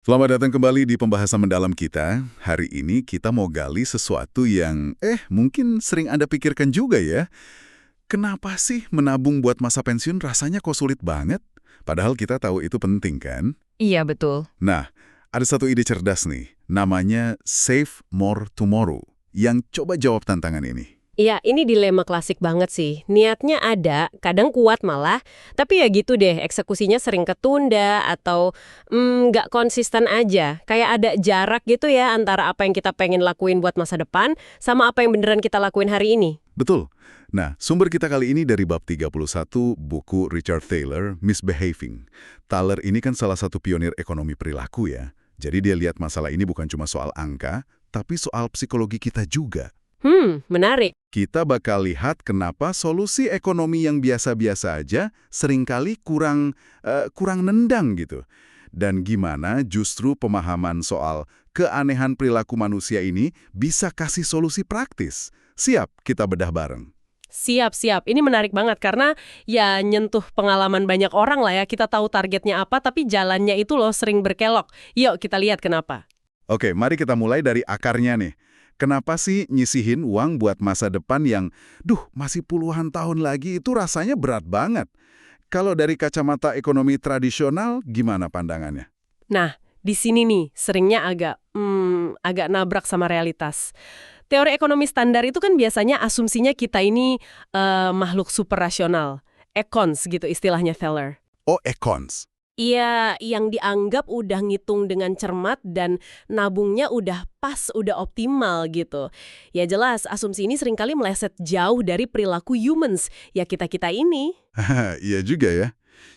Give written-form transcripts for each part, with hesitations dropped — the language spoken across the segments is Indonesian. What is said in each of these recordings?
Selamat datang kembali di pembahasan mendalam kita. Hari ini kita mau gali sesuatu yang mungkin sering Anda pikirkan juga ya. Kenapa sih menabung buat masa pensiun rasanya kok sulit banget? Padahal kita tahu itu penting kan? Iya, betul. Nah, ada satu ide cerdas nih, namanya Save More Tomorrow, yang coba jawab tantangan ini. Iya, ini dilema klasik banget sih. Niatnya ada, kadang kuat malah, tapi ya gitu deh, eksekusinya sering ketunda atau nggak konsisten aja. Kayak ada jarak gitu ya antara apa yang kita pengen lakuin buat masa depan sama apa yang beneran kita lakuin hari ini. Betul. Nah, sumber kita kali ini dari bab 31 buku Richard Thaler, Misbehaving. Thaler ini kan salah satu pionir ekonomi perilaku ya. Jadi dia lihat masalah ini bukan cuma soal angka, tapi soal psikologi kita juga. Menarik. Kita bakal lihat kenapa solusi ekonomi yang biasa-biasa aja seringkali kurang nendang gitu. Dan gimana justru pemahaman soal keanehan perilaku manusia ini bisa kasih solusi praktis. Siap kita bedah bareng. Siap. Ini menarik banget karena ya nyentuh pengalaman banyak orang lah ya. Kita tahu targetnya apa, tapi jalannya itu loh sering berkelok. Yuk kita lihat kenapa. Oke, mari kita mulai dari akarnya nih. Kenapa sih nyisihin uang buat masa depan yang, masih puluhan tahun lagi itu rasanya berat banget? Kalau dari kacamata ekonomi tradisional, gimana pandangannya? Nah, di sini nih seringnya agak nabrak sama realitas. Teori ekonomi standar itu kan biasanya asumsinya kita ini makhluk super rasional. Econs gitu istilahnya Thaler. Oh, econs. Iya, yang dianggap udah ngitung dengan cermat dan nabungnya udah pas, udah optimal gitu. Ya jelas, asumsi ini seringkali meleset jauh dari perilaku humans, ya kita-kita ini. Iya juga ya.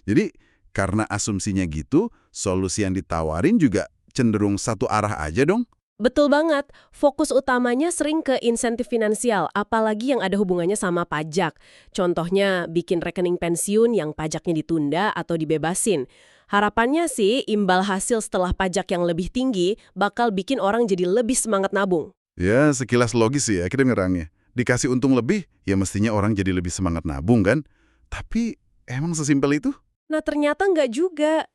Jadi, karena asumsinya gitu, solusi yang ditawarin juga cenderung satu arah aja dong? Betul banget, fokus utamanya sering ke insentif finansial, apalagi yang ada hubungannya sama pajak. Contohnya, bikin rekening pensiun yang pajaknya ditunda atau dibebasin. Harapannya sih, imbal hasil setelah pajak yang lebih tinggi bakal bikin orang jadi lebih semangat nabung. Ya, sekilas logis sih ya kita ngerangnya. Dikasih untung lebih, ya mestinya orang jadi lebih semangat nabung kan? Tapi, emang sesimpel itu? Nah, ternyata nggak juga.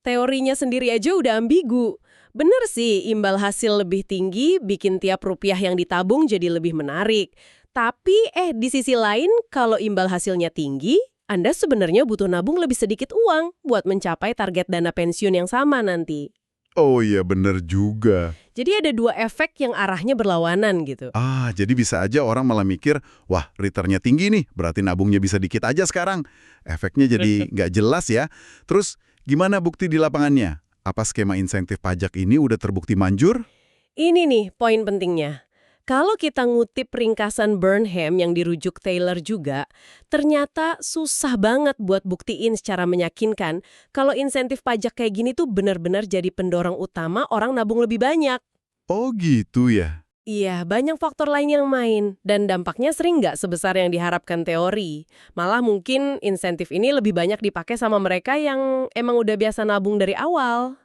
Teorinya sendiri aja udah ambigu. Bener sih, imbal hasil lebih tinggi bikin tiap rupiah yang ditabung jadi lebih menarik. Tapi, di sisi lain, kalau imbal hasilnya tinggi, Anda sebenarnya butuh nabung lebih sedikit uang buat mencapai target dana pensiun yang sama nanti. Oh iya, bener juga. Jadi ada dua efek yang arahnya berlawanan gitu. Jadi bisa aja orang malah mikir, wah returnnya tinggi nih, berarti nabungnya bisa dikit aja sekarang. Efeknya jadi nggak jelas ya. Terus gimana bukti di lapangannya? Apa skema insentif pajak ini udah terbukti manjur? Ini nih poin pentingnya. Kalau kita ngutip ringkasan Burnham yang dirujuk Taylor juga, ternyata susah banget buat buktiin secara meyakinkan kalau insentif pajak kayak gini tuh benar-benar jadi pendorong utama orang nabung lebih banyak. Oh gitu ya. Iya, banyak faktor lain yang main, dan dampaknya sering nggak sebesar yang diharapkan teori. Malah mungkin insentif ini lebih banyak dipakai sama mereka yang emang udah biasa nabung dari awal.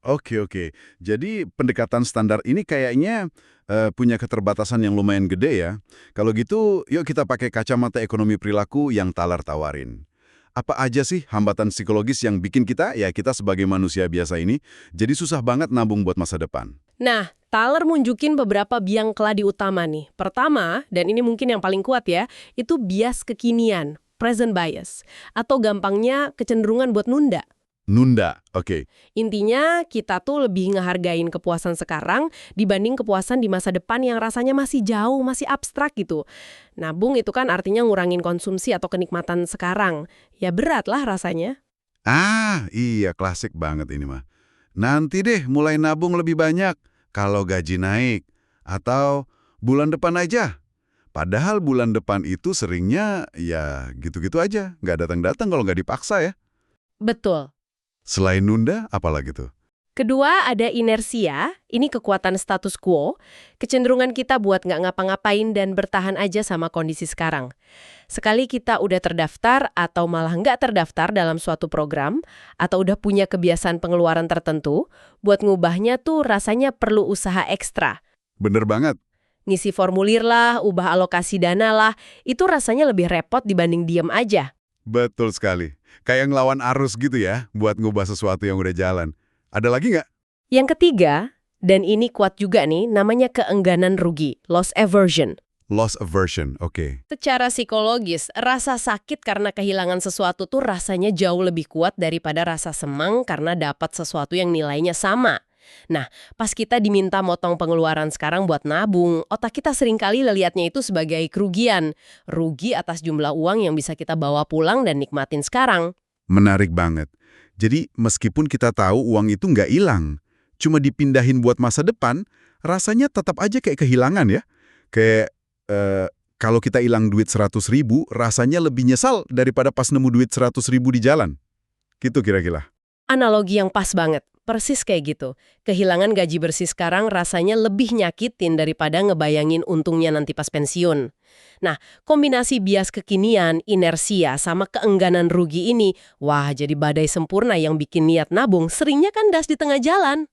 Oke. Jadi pendekatan standar ini kayaknya punya keterbatasan yang lumayan gede ya. Kalau gitu, yuk kita pakai kacamata ekonomi perilaku yang Thaler tawarin. Apa aja sih hambatan psikologis yang bikin kita sebagai manusia biasa ini, jadi susah banget nabung buat masa depan? Nah, Thaler munjukin beberapa biang keladi utama nih. Pertama, dan ini mungkin yang paling kuat ya, itu bias kekinian, present bias. Atau gampangnya kecenderungan buat nunda. Nunda, oke. Intinya, kita tuh lebih ngehargain kepuasan sekarang dibanding kepuasan di masa depan yang rasanya masih jauh, masih abstrak gitu. Nabung itu kan artinya ngurangin konsumsi atau kenikmatan sekarang. Ya berat lah rasanya. Iya klasik banget ini mah. Nanti deh mulai nabung lebih banyak kalau gaji naik. Atau bulan depan aja. Padahal bulan depan itu seringnya ya gitu-gitu aja. Nggak datang-datang kalau nggak dipaksa ya. Betul. Selain nunda, apalagi tuh? Kedua, ada inersia, ini kekuatan status quo, kecenderungan kita buat nggak ngapa-ngapain dan bertahan aja sama kondisi sekarang. Sekali kita udah terdaftar atau malah nggak terdaftar dalam suatu program, atau udah punya kebiasaan pengeluaran tertentu, buat ngubahnya tuh rasanya perlu usaha ekstra. Bener banget. Ngisi formulir lah, ubah alokasi dana lah, itu rasanya lebih repot dibanding diem aja. Betul sekali. Kayak ngelawan arus gitu ya, buat ngubah sesuatu yang udah jalan. Ada lagi nggak? Yang ketiga, dan ini kuat juga nih, namanya keengganan rugi, loss aversion. Loss aversion, oke. Secara psikologis, rasa sakit karena kehilangan sesuatu tuh rasanya jauh lebih kuat daripada rasa senang karena dapat sesuatu yang nilainya sama. Nah, pas kita diminta motong pengeluaran sekarang buat nabung, otak kita seringkali lihatnya itu sebagai kerugian. Rugi atas jumlah uang yang bisa kita bawa pulang dan nikmatin sekarang. Menarik banget. Jadi meskipun kita tahu uang itu nggak hilang, cuma dipindahin buat masa depan, rasanya tetap aja kayak kehilangan ya. Kayak kalau kita hilang duit 100.000, rasanya lebih nyesal daripada pas nemu duit 100.000 di jalan. Gitu kira-kira. Analogi yang pas banget. Persis kayak gitu. Kehilangan gaji bersih sekarang rasanya lebih nyakitin daripada ngebayangin untungnya nanti pas pensiun. Nah, kombinasi bias kekinian, inersia, sama keengganan rugi ini, wah jadi badai sempurna yang bikin niat nabung seringnya kandas di tengah jalan.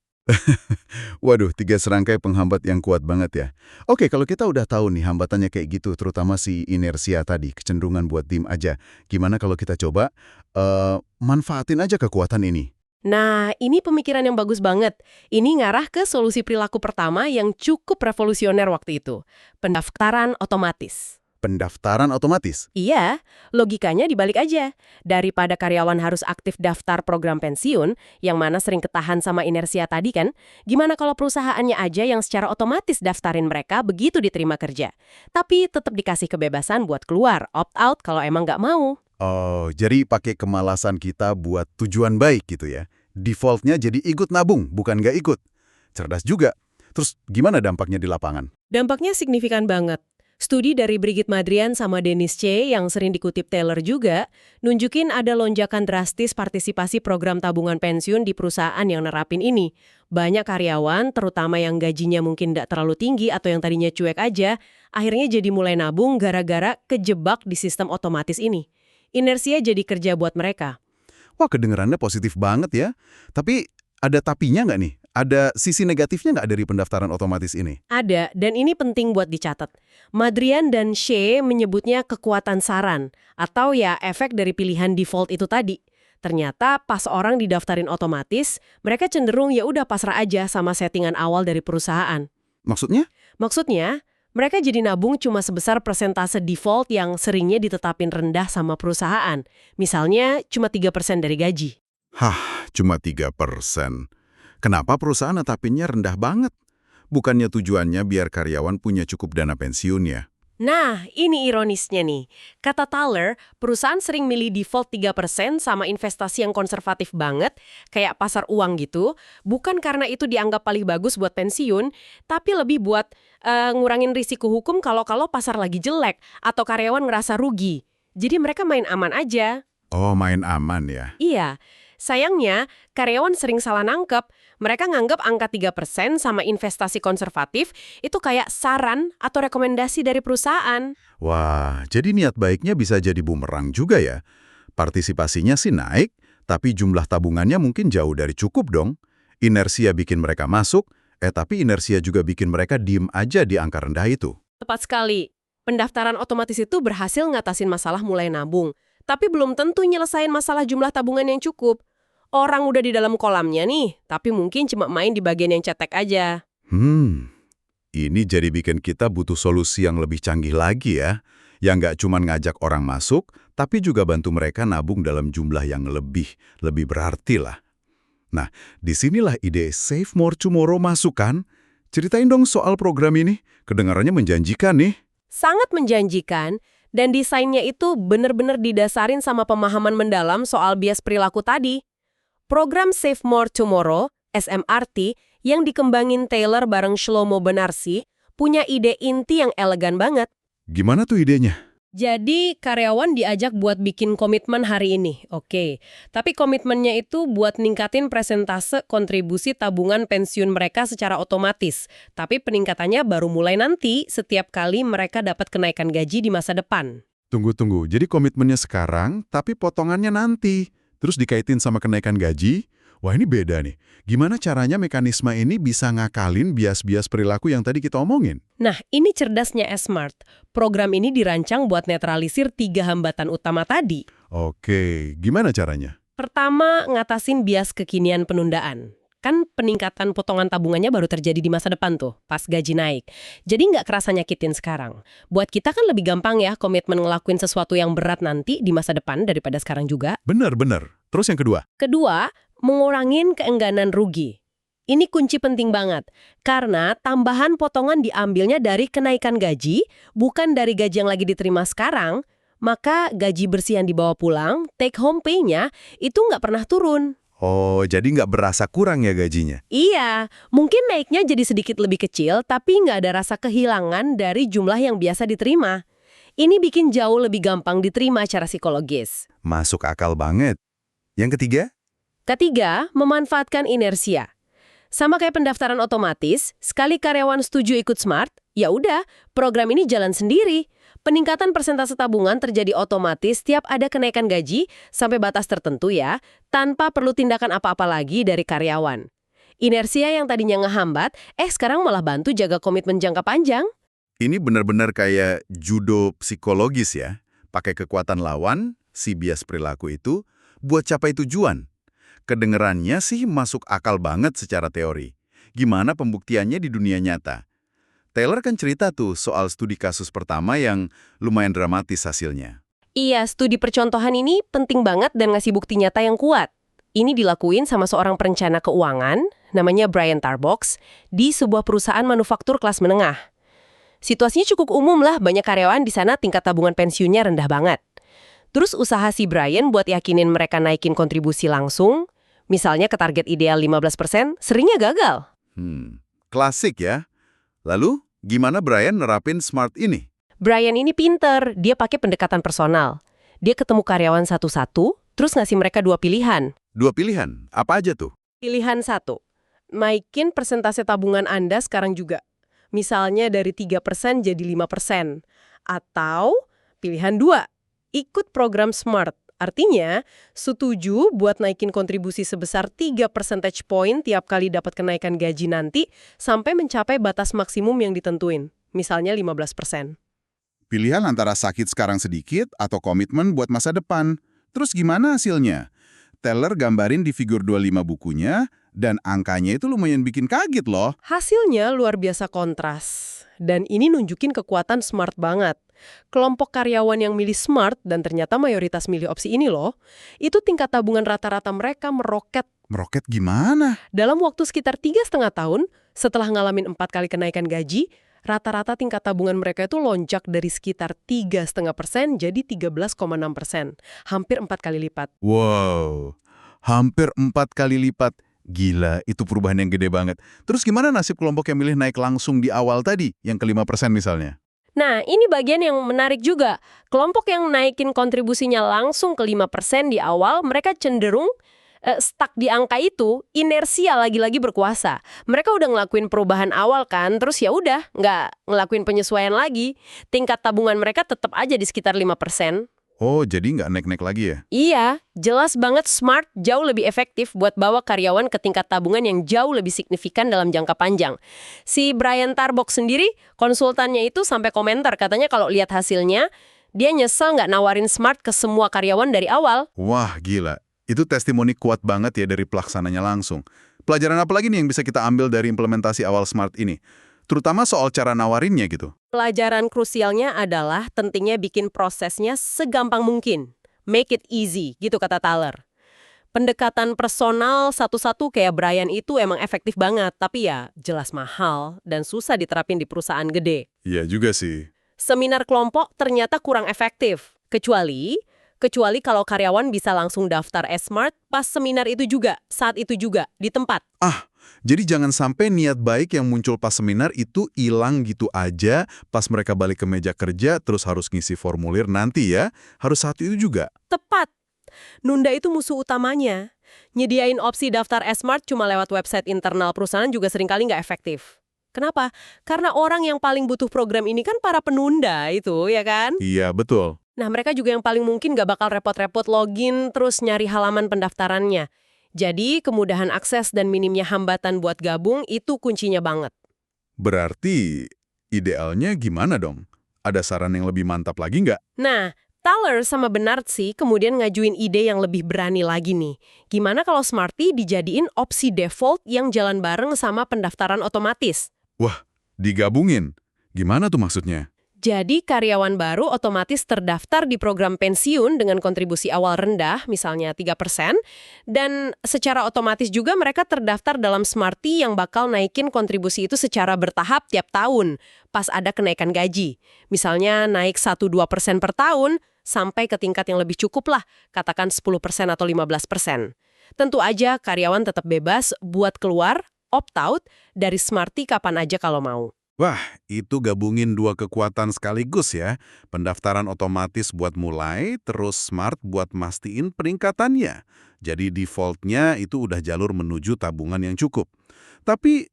Waduh, 3 serangkai penghambat yang kuat banget ya. Oke, kalau kita udah tahu nih hambatannya kayak gitu, terutama si inersia tadi, kecenderungan buat diem aja. Gimana kalau kita coba manfaatin aja kekuatan ini? Nah, ini pemikiran yang bagus banget. Ini ngarah ke solusi perilaku pertama yang cukup revolusioner waktu itu. Pendaftaran otomatis. Pendaftaran otomatis. Iya, logikanya dibalik aja. Daripada karyawan harus aktif daftar program pensiun, yang mana sering ketahan sama inersia tadi kan, gimana kalau perusahaannya aja yang secara otomatis daftarin mereka begitu diterima kerja. Tapi tetap dikasih kebebasan buat keluar, opt-out kalau emang nggak mau. Oh, jadi pakai kemalasan kita buat tujuan baik gitu ya. Defaultnya jadi ikut nabung, bukan nggak ikut. Cerdas juga. Terus gimana dampaknya di lapangan? Dampaknya signifikan banget. Studi dari Brigit Madrian sama Dennis C. yang sering dikutip Taylor juga, nunjukin ada lonjakan drastis partisipasi program tabungan pensiun di perusahaan yang nerapin ini. Banyak karyawan, terutama yang gajinya mungkin tidak terlalu tinggi atau yang tadinya cuek aja, akhirnya jadi mulai nabung gara-gara kejebak di sistem otomatis ini. Inersia jadi kerja buat mereka. Wah, kedengerannya positif banget ya. Tapi ada tapinya nggak nih? Ada sisi negatifnya nggak dari pendaftaran otomatis ini? Ada, dan ini penting buat dicatat. Madrian dan Shea menyebutnya kekuatan saran, atau ya efek dari pilihan default itu tadi. Ternyata pas orang didaftarin otomatis, mereka cenderung ya udah pasrah aja sama settingan awal dari perusahaan. Maksudnya? Maksudnya, mereka jadi nabung cuma sebesar persentase default yang seringnya ditetapin rendah sama perusahaan. Misalnya, cuma 3% dari gaji. Hah, cuma 3%. Kenapa perusahaan netapinnya rendah banget? Bukannya tujuannya biar karyawan punya cukup dana pensiun ya? Nah, ini ironisnya nih. Kata Thaler, perusahaan sering milih default 3% sama investasi yang konservatif banget, kayak pasar uang gitu, bukan karena itu dianggap paling bagus buat pensiun, tapi lebih buat ngurangin risiko hukum kalau pasar lagi jelek atau karyawan ngerasa rugi. Jadi mereka main aman aja. Oh, main aman ya? Iya. Sayangnya, karyawan sering salah nangkep. Mereka nganggap angka 3% sama investasi konservatif itu kayak saran atau rekomendasi dari perusahaan. Wah, jadi niat baiknya bisa jadi bumerang juga ya? Partisipasinya sih naik, tapi jumlah tabungannya mungkin jauh dari cukup dong. Inersia bikin mereka masuk, tapi inersia juga bikin mereka diem aja di angka rendah itu. Tepat sekali. Pendaftaran otomatis itu berhasil ngatasin masalah mulai nabung. Tapi belum tentu nyelesain masalah jumlah tabungan yang cukup. Orang udah di dalam kolamnya nih, tapi mungkin cuma main di bagian yang cetek aja. Ini jadi bikin kita butuh solusi yang lebih canggih lagi ya. Yang nggak cuma ngajak orang masuk, tapi juga bantu mereka nabung dalam jumlah yang lebih berarti lah. Nah, disinilah ide Save More Tomorrow masuk kan? Ceritain dong soal program ini, kedengarannya menjanjikan nih. Sangat menjanjikan, dan desainnya itu benar-benar didasarin sama pemahaman mendalam soal bias perilaku tadi. Program Save More Tomorrow, SMRT, yang dikembangin Taylor bareng Shlomo Benarsi, punya ide inti yang elegan banget. Gimana tuh idenya? Jadi karyawan diajak buat bikin komitmen hari ini, oke. Tapi komitmennya itu buat ningkatin persentase kontribusi tabungan pensiun mereka secara otomatis. Tapi peningkatannya baru mulai nanti setiap kali mereka dapat kenaikan gaji di masa depan. Tunggu. Jadi komitmennya sekarang, tapi potongannya nanti. Terus dikaitin sama kenaikan gaji? Wah, ini beda nih. Gimana caranya mekanisme ini bisa ngakalin bias-bias perilaku yang tadi kita omongin? Nah, ini cerdasnya S-Smart. Program ini dirancang buat netralisir 3 hambatan utama tadi. Oke, gimana caranya? Pertama, ngatasin bias kekinian penundaan. kan peningkatan potongan tabungannya baru terjadi di masa depan tuh, pas gaji naik. Jadi nggak kerasa nyakitin sekarang. Buat kita kan lebih gampang ya komitmen ngelakuin sesuatu yang berat nanti di masa depan daripada sekarang juga. Bener. Terus yang kedua? Kedua, mengurangin keengganan rugi. Ini kunci penting banget, karena tambahan potongan diambilnya dari kenaikan gaji, bukan dari gaji yang lagi diterima sekarang, maka gaji bersih yang dibawa pulang, take home pay-nya, itu nggak pernah turun. Oh, jadi nggak berasa kurang ya gajinya? Iya, mungkin naiknya jadi sedikit lebih kecil, tapi nggak ada rasa kehilangan dari jumlah yang biasa diterima. Ini bikin jauh lebih gampang diterima secara psikologis. Masuk akal banget. Yang ketiga? Ketiga, memanfaatkan inersia. Sama kayak pendaftaran otomatis, sekali karyawan setuju ikut Smart, ya udah, program ini jalan sendiri. Peningkatan persentase tabungan terjadi otomatis tiap ada kenaikan gaji sampai batas tertentu ya, tanpa perlu tindakan apa-apa lagi dari karyawan. Inersia yang tadinya ngehambat, sekarang malah bantu jaga komitmen jangka panjang. Ini benar-benar kayak judo psikologis ya. Pakai kekuatan lawan, si bias perilaku itu, buat capai tujuan. Kedengerannya sih masuk akal banget secara teori. Gimana pembuktiannya di dunia nyata? Taylor kan cerita tuh soal studi kasus pertama yang lumayan dramatis hasilnya. Iya, studi percontohan ini penting banget dan ngasih bukti nyata yang kuat. Ini dilakuin sama seorang perencana keuangan, namanya Brian Tarbox, di sebuah perusahaan manufaktur kelas menengah. Situasinya cukup umum lah, banyak karyawan di sana tingkat tabungan pensiunnya rendah banget. Terus usaha si Brian buat yakinin mereka naikin kontribusi langsung, misalnya ke target ideal 15%, seringnya gagal. Klasik ya. Lalu, gimana Brian nerapin Smart ini? Brian ini pinter, dia pakai pendekatan personal. Dia ketemu karyawan satu-satu, terus ngasih mereka 2 pilihan. 2 pilihan, apa aja tuh? Pilihan 1, naikin persentase tabungan Anda sekarang juga. Misalnya dari 3% jadi 5%. Atau pilihan 2, ikut program Smart. Artinya, setuju buat naikin kontribusi sebesar 3 percentage point tiap kali dapat kenaikan gaji nanti sampai mencapai batas maksimum yang ditentuin, misalnya 15%. Pilihan antara sakit sekarang sedikit atau komitmen buat masa depan. Terus gimana hasilnya? Taylor gambarin di figur 25 bukunya, dan angkanya itu lumayan bikin kaget loh. Hasilnya luar biasa kontras. Dan ini nunjukin kekuatan Smart banget. Kelompok karyawan yang milih Smart dan ternyata mayoritas milih opsi ini loh, itu tingkat tabungan rata-rata mereka meroket. Meroket gimana? Dalam waktu sekitar 3,5 tahun, setelah ngalamin 4 kali kenaikan gaji, rata-rata tingkat tabungan mereka itu lonjak dari sekitar 3,5% jadi 13,6%. Hampir 4 kali lipat. Wow, hampir 4 kali lipat. Gila, itu perubahan yang gede banget. Terus gimana nasib kelompok yang milih naik langsung di awal tadi, yang ke 5% misalnya? Nah, ini bagian yang menarik juga. Kelompok yang naikin kontribusinya langsung ke 5% di awal, mereka cenderung stuck di angka itu, inersia lagi-lagi berkuasa. Mereka udah ngelakuin perubahan awal kan, terus ya udah, nggak ngelakuin penyesuaian lagi. Tingkat tabungan mereka tetap aja di sekitar 5%. Oh, jadi nggak naik-naik lagi ya? Iya, jelas banget Smart jauh lebih efektif buat bawa karyawan ke tingkat tabungan yang jauh lebih signifikan dalam jangka panjang. Si Brian Tarbox sendiri, konsultannya itu sampai komentar, katanya kalau lihat hasilnya, dia nyesel nggak nawarin Smart ke semua karyawan dari awal. Wah, gila. Itu testimoni kuat banget ya dari pelaksananya langsung. Pelajaran apa lagi nih yang bisa kita ambil dari implementasi awal Smart ini? Terutama soal cara nawarinnya gitu. Pelajaran krusialnya adalah pentingnya bikin prosesnya segampang mungkin. Make it easy, gitu kata Taylor. Pendekatan personal satu-satu kayak Brian itu emang efektif banget, tapi ya jelas mahal dan susah diterapin di perusahaan gede. Iya juga sih. Seminar kelompok ternyata kurang efektif, kecuali kalau karyawan bisa langsung daftar S-Smart pas seminar itu juga, saat itu juga, di tempat. Jadi jangan sampai niat baik yang muncul pas seminar itu hilang gitu aja pas mereka balik ke meja kerja terus harus ngisi formulir nanti ya. Harus saat itu juga. Tepat. Nunda itu musuh utamanya. Nyediain opsi daftar S-Smart cuma lewat website internal perusahaan juga seringkali nggak efektif. Kenapa? Karena orang yang paling butuh program ini kan para penunda itu, ya kan? Iya, betul. Nah, mereka juga yang paling mungkin nggak bakal repot-repot login terus nyari halaman pendaftarannya. Jadi, kemudahan akses dan minimnya hambatan buat gabung itu kuncinya banget. Berarti idealnya gimana dong? Ada saran yang lebih mantap lagi nggak? Nah, Thaler sama Bernard sih kemudian ngajuin ide yang lebih berani lagi nih. Gimana kalau Smarty dijadiin opsi default yang jalan bareng sama pendaftaran otomatis? Wah, digabungin. Gimana tuh maksudnya? Jadi karyawan baru otomatis terdaftar di program pensiun dengan kontribusi awal rendah, misalnya 3%, dan secara otomatis juga mereka terdaftar dalam Smarty yang bakal naikin kontribusi itu secara bertahap tiap tahun, pas ada kenaikan gaji. Misalnya naik 1-2% per tahun, sampai ke tingkat yang lebih cukup lah, katakan 10% atau 15%. Tentu aja karyawan tetap bebas buat keluar, opt-out, dari Smarty kapan aja kalau mau. Wah, itu gabungin dua kekuatan sekaligus ya. Pendaftaran otomatis buat mulai, terus smart buat mastiin peningkatannya. Jadi defaultnya itu udah jalur menuju tabungan yang cukup. Tapi,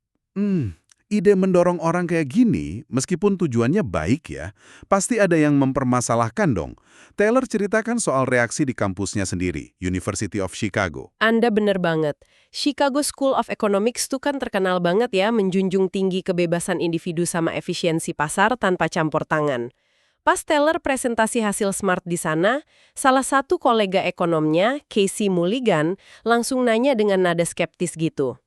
ide mendorong orang kayak gini, meskipun tujuannya baik ya, pasti ada yang mempermasalahkan dong. Taylor ceritakan soal reaksi di kampusnya sendiri, University of Chicago. Anda bener banget. Chicago School of Economics tuh kan terkenal banget ya menjunjung tinggi kebebasan individu sama efisiensi pasar tanpa campur tangan. Pas Taylor presentasi hasil SMART di sana, salah satu kolega ekonomnya, Casey Mulligan, langsung nanya dengan nada skeptis gitu.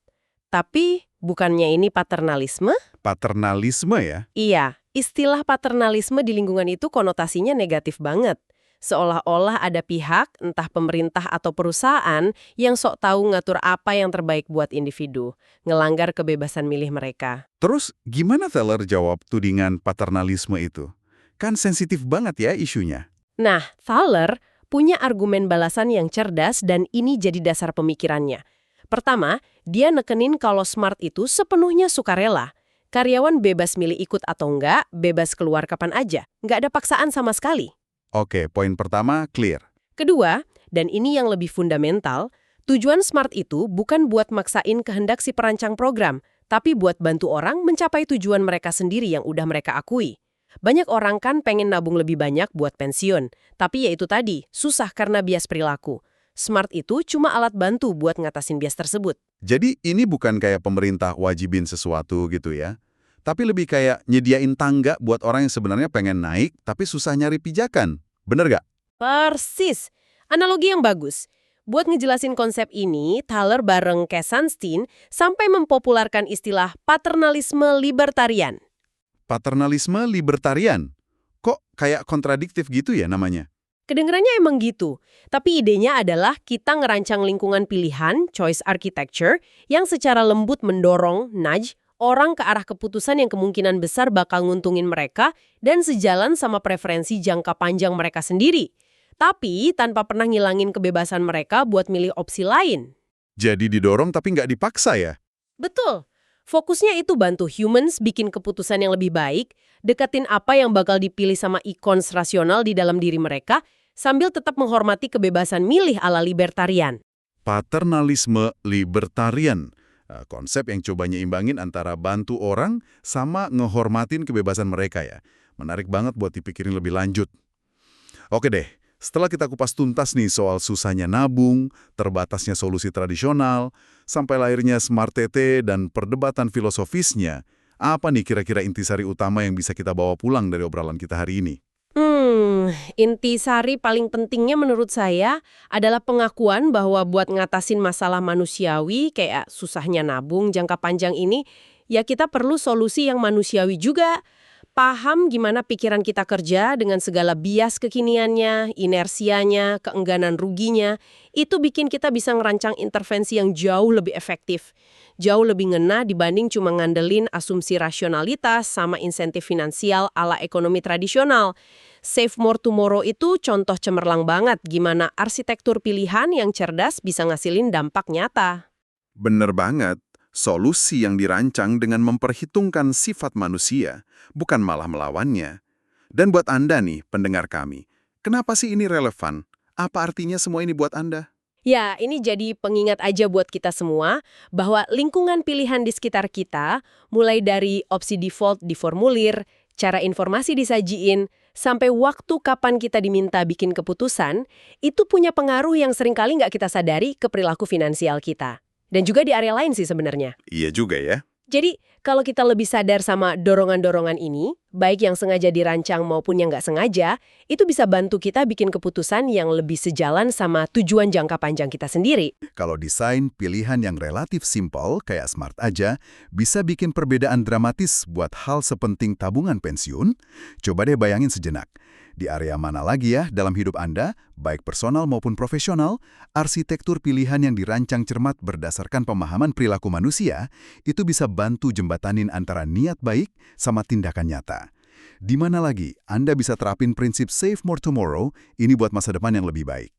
Tapi, bukannya ini paternalisme? Paternalisme ya? Iya, istilah paternalisme di lingkungan itu konotasinya negatif banget. Seolah-olah ada pihak, entah pemerintah atau perusahaan, yang sok tahu ngatur apa yang terbaik buat individu, ngelanggar kebebasan milih mereka. Terus gimana Taylor jawab tudingan paternalisme itu? Kan sensitif banget ya isunya. Nah, Thaler punya argumen balasan yang cerdas dan ini jadi dasar pemikirannya. Pertama, dia nekenin kalau SMART itu sepenuhnya sukarela. Karyawan bebas milih ikut atau enggak, bebas keluar kapan aja. Nggak ada paksaan sama sekali. Oke, poin pertama clear. Kedua, dan ini yang lebih fundamental, tujuan SMART itu bukan buat maksain kehendak si perancang program, tapi buat bantu orang mencapai tujuan mereka sendiri yang udah mereka akui. Banyak orang kan pengen nabung lebih banyak buat pensiun, tapi ya itu tadi, susah karena bias perilaku. SMART itu cuma alat bantu buat ngatasin bias tersebut. Jadi ini bukan kayak pemerintah wajibin sesuatu gitu ya. Tapi lebih kayak nyediain tangga buat orang yang sebenarnya pengen naik tapi susah nyari pijakan. Bener gak? Persis. Analogi yang bagus. Buat ngejelasin konsep ini, Thaler bareng Cass Sunstein sampai mempopulerkan istilah paternalisme libertarian. Paternalisme libertarian. Kok kayak kontradiktif gitu ya namanya? Kedengarannya emang gitu, tapi idenya adalah kita ngerancang lingkungan pilihan, choice architecture, yang secara lembut mendorong, nudge, orang ke arah keputusan yang kemungkinan besar bakal nguntungin mereka dan sejalan sama preferensi jangka panjang mereka sendiri. Tapi tanpa pernah ngilangin kebebasan mereka buat milih opsi lain. Jadi didorong tapi nggak dipaksa ya? Betul. Fokusnya itu bantu humans bikin keputusan yang lebih baik, deketin apa yang bakal dipilih sama ikons rasional di dalam diri mereka, sambil tetap menghormati kebebasan milih ala libertarian. Paternalisme libertarian. Konsep yang coba nyimbangin antara bantu orang sama ngehormatin kebebasan mereka ya. Menarik banget buat dipikirin lebih lanjut. Oke deh, setelah kita kupas tuntas nih soal susahnya nabung, terbatasnya solusi tradisional, sampai lahirnya Smart TT dan perdebatan filosofisnya, apa nih kira-kira intisari utama yang bisa kita bawa pulang dari obrolan kita hari ini? Intisari paling pentingnya menurut saya adalah pengakuan bahwa buat ngatasin masalah manusiawi kayak susahnya nabung jangka panjang ini, ya kita perlu solusi yang manusiawi juga. Paham gimana pikiran kita kerja dengan segala bias kekiniannya, inersianya, keengganan ruginya, itu bikin kita bisa ngerancang intervensi yang jauh lebih efektif. Jauh lebih ngena dibanding cuma ngandelin asumsi rasionalitas sama insentif finansial ala ekonomi tradisional. Save More Tomorrow itu contoh cemerlang banget gimana arsitektur pilihan yang cerdas bisa ngasilin dampak nyata. Bener banget. Solusi yang dirancang dengan memperhitungkan sifat manusia, bukan malah melawannya. Dan buat Anda nih, pendengar kami, kenapa sih ini relevan? Apa artinya semua ini buat Anda? Ya, ini jadi pengingat aja buat kita semua bahwa lingkungan pilihan di sekitar kita, mulai dari opsi default di formulir, cara informasi disajiin, sampai waktu kapan kita diminta bikin keputusan, itu punya pengaruh yang seringkali nggak kita sadari ke perilaku finansial kita. Dan juga di area lain sih sebenarnya. Iya juga ya. Jadi, kalau kita lebih sadar sama dorongan-dorongan ini, baik yang sengaja dirancang maupun yang nggak sengaja, itu bisa bantu kita bikin keputusan yang lebih sejalan sama tujuan jangka panjang kita sendiri. Kalau desain pilihan yang relatif simpel, kayak smart aja, bisa bikin perbedaan dramatis buat hal sepenting tabungan pensiun, coba deh bayangin sejenak. Di area mana lagi ya dalam hidup Anda, baik personal maupun profesional, arsitektur pilihan yang dirancang cermat berdasarkan pemahaman perilaku manusia, itu bisa bantu jembatanin antara niat baik sama tindakan nyata. Di mana lagi Anda bisa terapin prinsip Save More Tomorrow ini buat masa depan yang lebih baik.